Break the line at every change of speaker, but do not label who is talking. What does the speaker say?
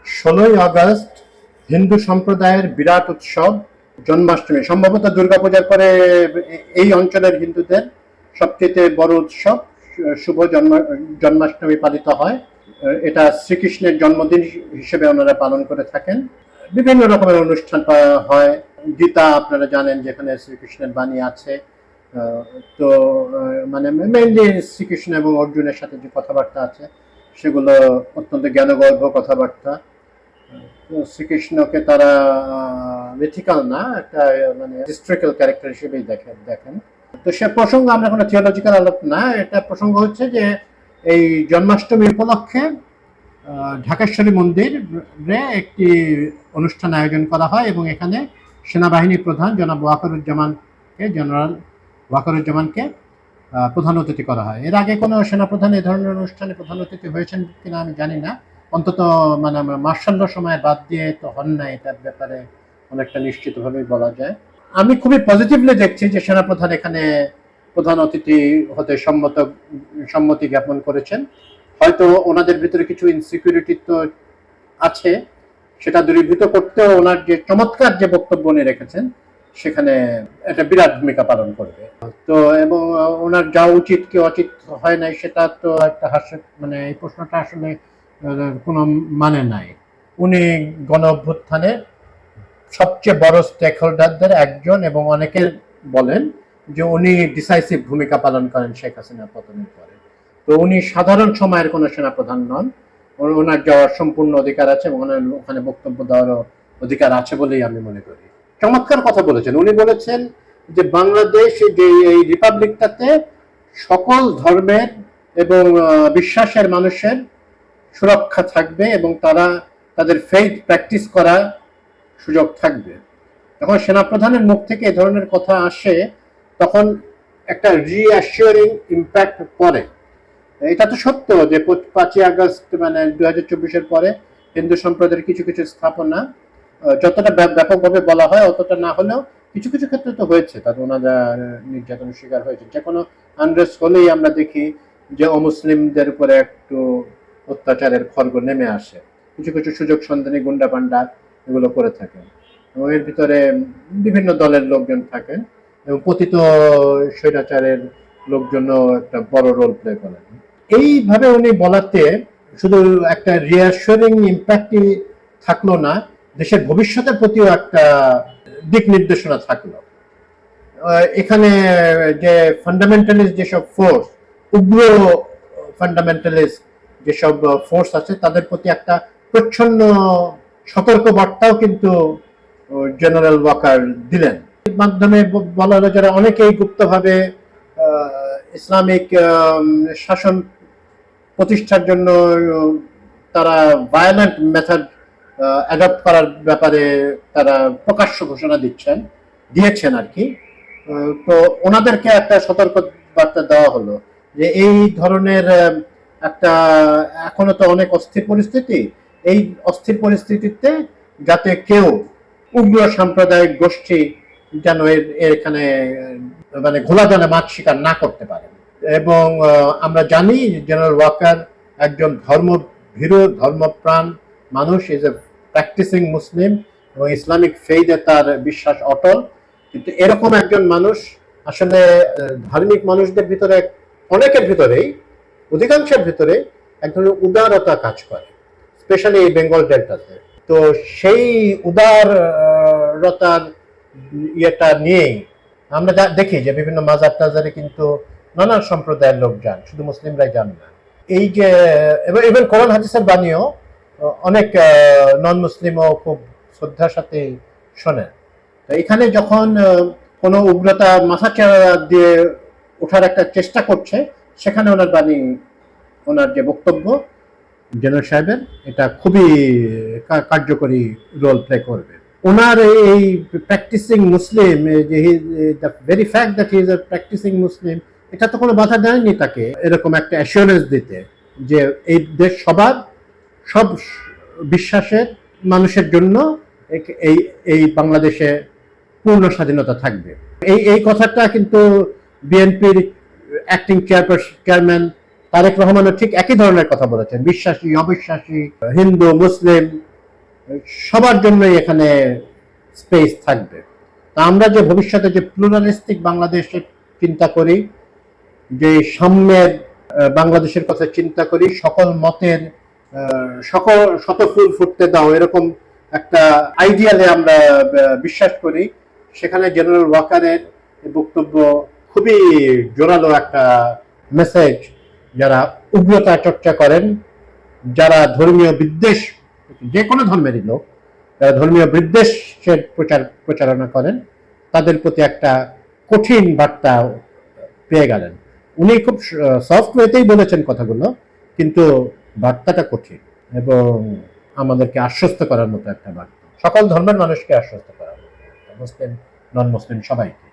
16ই August Hindu সম্প্রদায়ের বিরাট উৎসব জন্মাষ্টমী। সম্ভবত দুর্গাপূজার পরে এই অঞ্চলের হিন্দুদের সবচেয়ে বড় উৎসব শুভ জন্মাষ্টমী পালিত হয়। এটা শ্রীকৃষ্ণের জন্মদিন হিসেবে ওনারা পালন করে থাকেন। বিভিন্ন রকমের অনুষ্ঠান হয়। গীতা আপনারা জানেন, যেখানে শ্রীকৃষ্ণের বাণী আছে। তো মানে মেইনলি শ্রীকৃষ্ণ এবং অর্জুনের সাথে যে কথাবার্তা আছে সেগুলো অত্যন্ত জ্ঞানগর্ভ কথাবার্তা। শ্রীকৃষ্ণকে তারা মিথিক্যাল না, একটা মানে হিস্ট্রিক্যাল ক্যারেক্টার হিসেবেই দেখেন। তো সে প্রসঙ্গ আমরা কোনো থিওলজিক্যাল আলোপ না, এটা প্রসঙ্গ হচ্ছে যে এই জন্মাষ্টমী উপলক্ষে ঢাকেশ্বরী মন্দিরে একটি অনুষ্ঠান আয়োজন করা হয় এবং এখানে সেনাবাহিনী প্রধান জেনারেল ওয়াকারুজ্জামানকে প্রধান অতিথি করা হয়। এর আগে কোনো সেনাপ্রধান এ ধরনের অনুষ্ঠানে প্রধান অতিথি হয়েছেন কিনা আমি জানি না, অন্তত মানে মার্শাল ল সময় বাদ দিয়ে তো হন না, এটার ব্যাপারে অনেকটা নিশ্চিতভাবেই বলা যায়। আমি খুবই পজিটিভলি দেখছি যে সেনাপ্রধান এখানে প্রধান অতিথি হতে সম্মতি জ্ঞাপন করেছেন। হয়তো ওনাদের ভিতরে কিছু ইনসিকিউরিটি তো আছে, সেটা দূরীভূত করতেও ওনার যে চমৎকার যে বক্তব্য উনি রেখেছেন সেখানে একটা বিরাট ভূমিকা পালন করবে। তো এবং ওনার যা উচিত কি অচিত হয় নাই সেটা তো একটা মানে এই প্রশ্নটা আসলে কোনো মানে নাই। উনি গণ অভ্যুত্থানের সবচেয়ে বড় স্টেক হোল্ডারদের একজন এবং অনেকের বলেন যে উনি ডিসাইসিভ ভূমিকা পালন করেন শেখ হাসিনা পতনের পরে। তো উনি সাধারণ সময়ের কোনো সেনাপ্রধান নন, ওনার যাওয়ার সম্পূর্ণ অধিকার আছে এবং ওখানে বক্তব্য দেওয়ারও অধিকার আছে বলেই আমি মনে করি। চমৎকার কথা বলেছেন উনি, বলেছেন যে বাংলাদেশ যে এই রিপাবলিকটাতে সকল ধর্মের এবং বিশ্বাসের মানুষের সুরক্ষা থাকবে এবং তারা তাদের ফেইথ প্র্যাকটিস করার সুযোগ থাকবে। যখন সেনাপ্রধানের মুখ থেকে এই ধরনের কথা আসে তখন একটা রিঅ্যাসিওরিং ইম্প্যাক্ট পড়ে। এটা তো সত্য যে 5ই আগস্ট মানে 2024-এর পরে হিন্দু সম্প্রদায়ের কিছু কিছু স্থাপনা যতটা ব্যাপকভাবে বলা হয় অতটা না হলেও কিছু কিছু ক্ষেত্রে তো হয়েছে, তাদের ওনারা নির্যাতনের শিকার হয়েছে। যে কোনো আনরেস্ট হলেই আমরা দেখি যে অমুসলিমদের উপরে একটু অত্যাচারের খড়গ নেমে আসে, কিছু কিছু সুযোগ সন্ধানী গুন্ডা পান্ডা এগুলো করে থাকেন এবং এর ভিতরে বিভিন্ন দলের লোকজন থাকেন এবং পতিত স্বৈরাচারের লোকজনও একটা বড় রোল প্লে করেন। এইভাবে উনি বলাতে শুধু একটা রিঅ্যাসুরিং ইম্প্যাক্টই থাকলো না, দেশের ভবিষ্যতের প্রতিও একটা দিক নির্দেশনা থাকলো। এখানে যে ফান্ডামেন্টালিস্ট যেসব ফোর্স, উগ্র ফান্ডামেন্টালিস্ট যেসব ফোর্স আছে তাদের প্রতি একটা প্রচ্ছন্ন সতর্ক বার্তাও কিন্তু জেনারেল ওয়াকার দিলেন। মাধ্যমে বলা হলো যারা অনেকেই গুপ্তভাবে ইসলামিক শাসন প্রতিষ্ঠার জন্য তারা ভায়োলেন্ট মেথড অ্যাডপ্ট করার ব্যাপারে তারা প্রকাশ্য ঘোষণা দিয়েছেন আর কি। তো ওনাদেরকে একটা সতর্ক বার্তা দেওয়া হলো যে এই ধরনের একটা এখনো তো অনেক অস্থির পরিস্থিতি, এই অস্থির পরিস্থিতিতে যাতে কেউ উগ্র সাম্প্রদায়িক গোষ্ঠী যেন এখানে মানে ঘোলা জলে মাছ শিকার না করতে পারে। এবং আমরা জানি জেনারেল ওয়াকার একজন ধর্মভীরু ধর্মপ্রাণ মানুষ, ইজ এ প্র্যাকটিসিং মুসলিম এবং ইসলামিক ফেইথে তার বিশ্বাস অটল। কিন্তু এরকম একজন মানুষ আসলে ধার্মিক মানুষদের ভিতরে অনেকের ভিতরেই অধিকাংশের ভিতরে এক ধরনের উদারতা কাজ করে, স্পেশালি এই বেঙ্গল ডেল্টাতে। তো সেই উদারতার ইয়েটা নিয়েই আমরা দেখি যে বিভিন্ন মাজার টাজারে কিন্তু নানান সম্প্রদায়ের লোক যান, শুধু মুসলিমরাই যান না। এই যে ইভেন কোরআন হাদিসের বাণীও অনেক নন মুসলিমও খুব শ্রদ্ধার সাথে শোনেন। তো এখানে যখন কোনো উগ্রতা মাথাচাড়া দিয়ে ওঠার একটা চেষ্টা করছে সেখানে ওনার বাণী, ওনার যে বক্তব্য জেনারেল সাহেবের, এটা খুবই কার্যকরী রোল প্লে করবে। ওনার এই প্র্যাকটিসিং মুসলিম, যে the very fact that he is a practising Muslim, এটা তো কোনো বাধা দেয়নি তাকে এরকম একটা অ্যাসিওরেন্স দিতে যে এই দেশ সব বিশ্বাসের মানুষের জন্য এই বাংলাদেশে পূর্ণ স্বাধীনতা থাকবে। এই কথাটা কিন্তু বিএনপির অ্যাক্টিং চেয়ারম্যান তারেক রহমানও ঠিক একই ধরনের কথা বলেছেন। বিশ্বাসী অবিশ্বাসী, হিন্দু মুসলিম সবার জন্যই এখানে স্পেস থাকবে। তা আমরা যে ভবিষ্যতে যে প্লুরালিস্টিক বাংলাদেশের চিন্তা করি, যে সাম্যের বাংলাদেশের কথা চিন্তা করি, সকল মতের সকল শত ফুল ফুটতে দাও, এরকম একটা আইডিয়ালে আমরা বিশ্বাস করি, সেখানে জেনারেল ওয়াকারের বক্তব্য খুবই জোরালো একটা মেসেজ। যারা উগ্রতা চর্চা করেন, যারা ধর্মীয় বিদ্বেষ, যে কোনো ধর্মেরই লোক, যারা ধর্মীয় বিদ্বেষের প্রচারণা করেন, তাদের প্রতি একটা কঠিন বার্তা পেয়ে গেলেন। উনি খুব সফট ওয়েতেই বলেছেন কথাগুলো, কিন্তু বার্তাটা কঠিন এবং আমাদেরকে আশ্বস্ত করার মতো একটা বার্তা, সকল ধর্মের মানুষকে আশ্বস্ত করার মতো, মুসলিম নন মুসলিম সবাইকে।